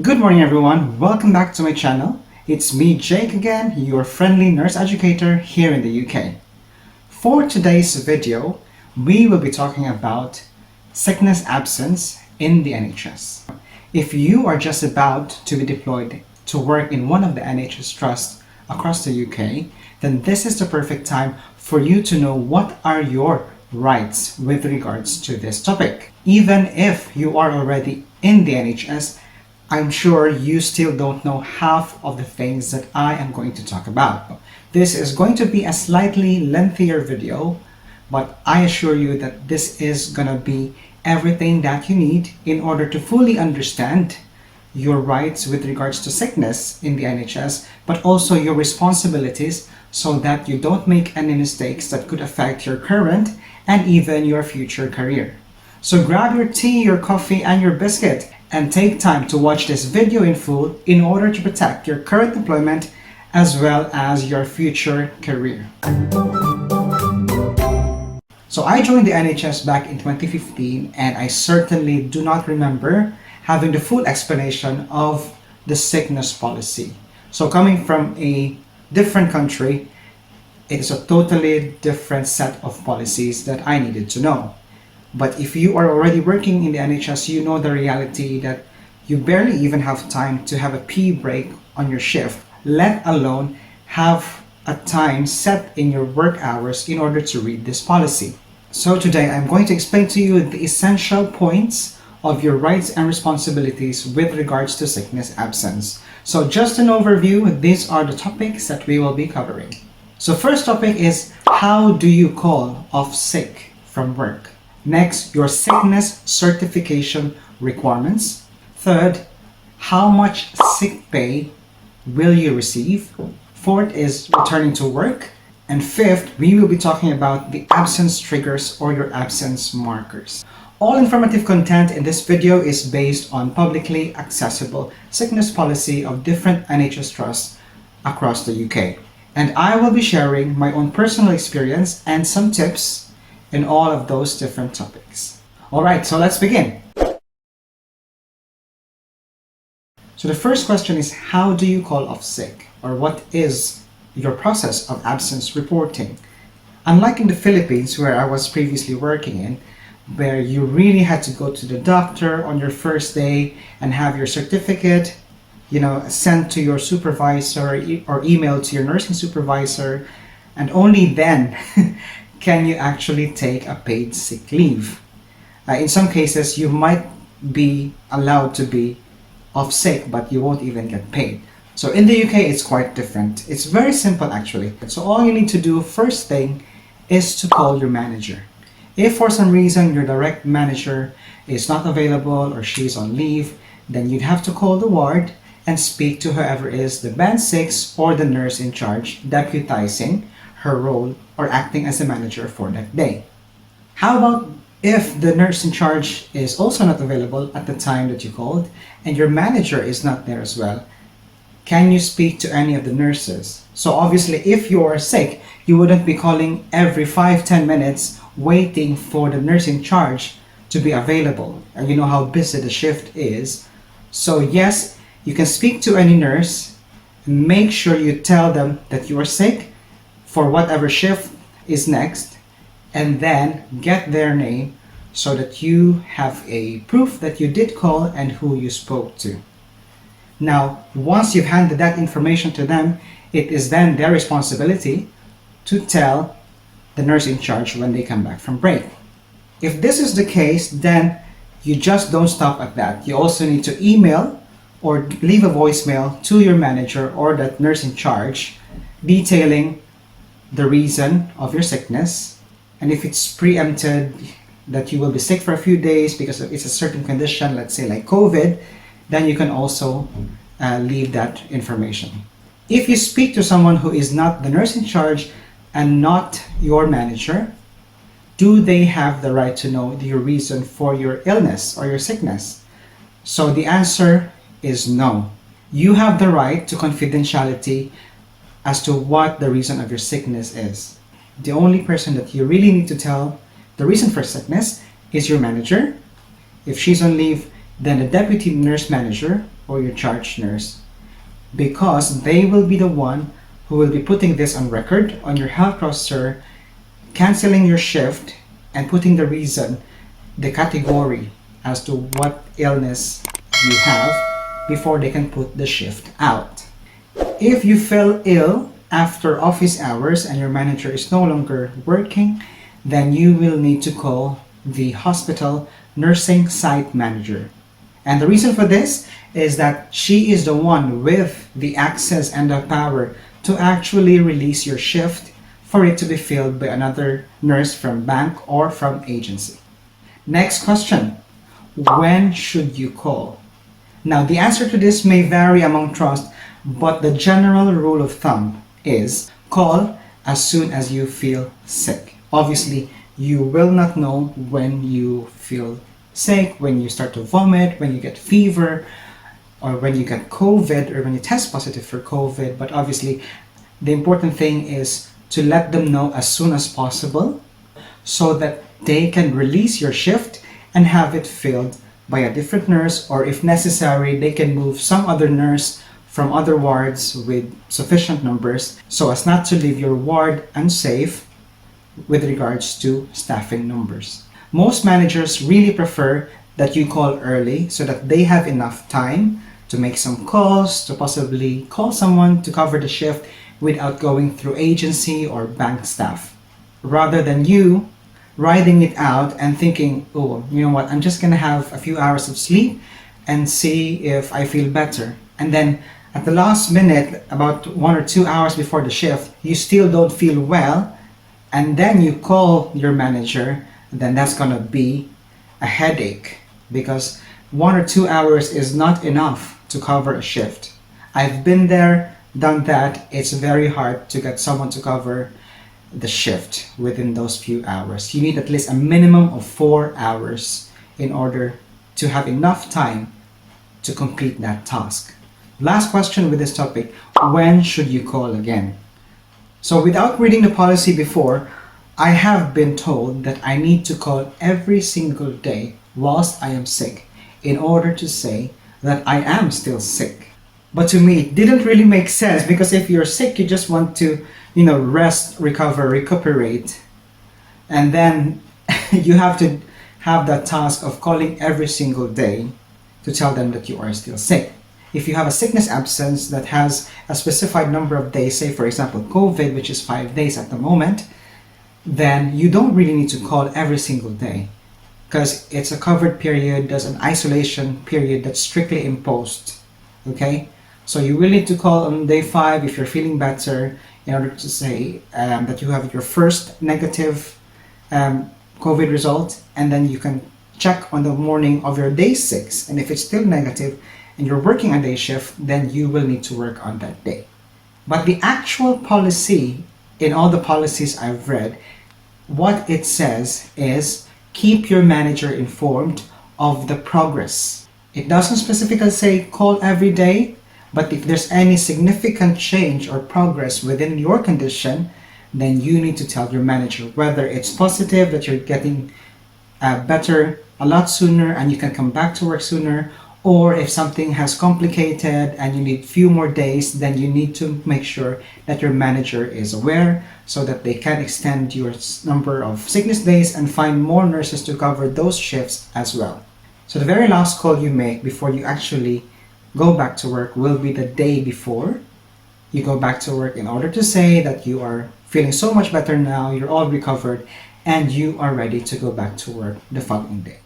Good morning everyone, welcome back to my channel. It's me Jake again, your friendly nurse educator here in the UK. For today's video, we will be talking about sickness absence in the NHS. If you are just about to be deployed to work in one of the NHS trusts across the UK, then this is the perfect time for you to know what are your rights with regards to this topic. Even if you are already in the NHS, I'm sure you still don't know half of the things that I am going to talk about. This is going to be a slightly lengthier video, but I assure you that this is gonna be everything that you need in order to fully understand your rights with regards to sickness in the NHS, but also your responsibilities so that you don't make any mistakes that could affect your current and even your future career. So grab your tea, your coffee, and your biscuit and take time to watch this video in full in order to protect your current employment as well as your future career. So I joined the NHS back in 2015 and I certainly do not remember having the full explanation of the sickness policy. So coming from a different country, it is a totally different set of policies that I needed to know. But if you are already working in the NHS, you know the reality that you barely even have time to have a pee break on your shift, let alone have a time set in your work hours in order to read this policy. So today I'm going to explain to you the essential points of your rights and responsibilities with regards to sickness absence. So just an overview, these are the topics that we will be covering. So first topic is, how do you call off sick from work? Next, your sickness certification requirements. Third, how much sick pay will you receive? Fourth is returning to work. And fifth, we will be talking about the absence triggers or your absence markers. All informative content in this video is based on publicly accessible sickness policy of different NHS trusts across the UK. And I will be sharing my own personal experience and some tips in all of those different topics. Alright, so let's begin. So the first question is, how do you call off sick? Or what is your process of absence reporting? Unlike in the Philippines, where I was previously working in, where you really had to go to the doctor on your first day and have your certificate, sent to your supervisor or emailed to your nursing supervisor, and only then can you actually take a paid sick leave. In some cases, you might be allowed to be off sick, but you won't even get paid. So in the UK, it's quite different. It's very simple actually. So all you need to do first thing is to call your manager. If for some reason your direct manager is not available or she's on leave, then you'd have to call the ward and speak to whoever is the band 6 or the nurse in charge, deputizing her role or acting as a manager for that day. How about if the nurse in charge is also not available at the time that you called and your manager is not there as well? Can you speak to any of the nurses? So obviously if you are sick, you wouldn't be calling every 5-10 minutes waiting for the nurse in charge to be available. And you know how busy the shift is. So yes, you can speak to any nurse. Make sure you tell them that you are sick for whatever shift is next, and then get their name so that you have a proof that you did call and who you spoke to. Now, once you've handed that information to them, it is then their responsibility to tell the nurse in charge when they come back from break. If this is the case, then you just don't stop at that. You also need to email or leave a voicemail to your manager or that nurse in charge detailing the reason of your sickness, and if it's preempted that you will be sick for a few days because it's a certain condition, let's say like COVID, then you can also leave that information. If you speak to someone who is not the nurse in charge and not your manager, do they have the right to know your reason for your illness or your sickness? So the answer is no. You have the right to confidentiality as to what the reason of your sickness is. The only person that you really need to tell the reason for sickness is your manager. If she's on leave, then the deputy nurse manager or your charge nurse, because they will be the one who will be putting this on record on your health roster, canceling your shift, and putting the reason, the category as to what illness you have before they can put the shift out. If you fell ill after office hours and your manager is no longer working, then you will need to call the hospital nursing site manager. And the reason for this is that she is the one with the access and the power to actually release your shift for it to be filled by another nurse from bank or from agency. Next question, when should you call? Now, the answer to this may vary among trusts, but the general rule of thumb is call as soon as you feel sick. Obviously, you will not know when you feel sick, when you start to vomit, when you get fever, or when you get COVID, or when you test positive for COVID. But obviously, the important thing is to let them know as soon as possible so that they can release your shift and have it filled by a different nurse, or if necessary, they can move some other nurse from other wards with sufficient numbers so as not to leave your ward unsafe with regards to staffing numbers. Most managers really prefer that you call early so that they have enough time to make some calls, to possibly call someone to cover the shift without going through agency or bank staff, rather than you riding it out and thinking, oh, you know what, I'm just gonna have a few hours of sleep and see if I feel better. And then at the last minute, about 1 or 2 hours before the shift, you still don't feel well, and then you call your manager, then that's gonna be a headache, because 1 or 2 hours is not enough to cover a shift. I've been there, done that. It's very hard to get someone to cover the shift within those few hours. You need at least a minimum of 4 hours in order to have enough time to complete that task. Last question with this topic, when should you call again? So without reading the policy before, I have been told that I need to call every single day whilst I am sick in order to say that I am still sick. But to me, it didn't really make sense, because if you're sick, you just want to, rest, recover, recuperate. And then you have to have that task of calling every single day to tell them that you are still sick. If you have a sickness absence that has a specified number of days, say for example COVID, which is 5 days at the moment, then you don't really need to call every single day, because it's a covered period. There's an isolation period that's strictly imposed. Okay, so you will need to call on day 5 if you're feeling better, in order to say that you have your first negative COVID result, and then you can check on the morning of your day 6, and if it's still negative and you're working a day shift, then you will need to work on that day. But the actual policy, in all the policies I've read, what it says is keep your manager informed of the progress. It doesn't specifically say call every day, but if there's any significant change or progress within your condition, then you need to tell your manager, whether it's positive that you're getting better a lot sooner and you can come back to work sooner, or if something has complicated and you need few more days, then you need to make sure that your manager is aware so that they can extend your number of sickness days and find more nurses to cover those shifts as well. So the very last call you make before you actually go back to work will be the day before you go back to work, in order to say that you are feeling so much better now, you're all recovered, and you are ready to go back to work the following day.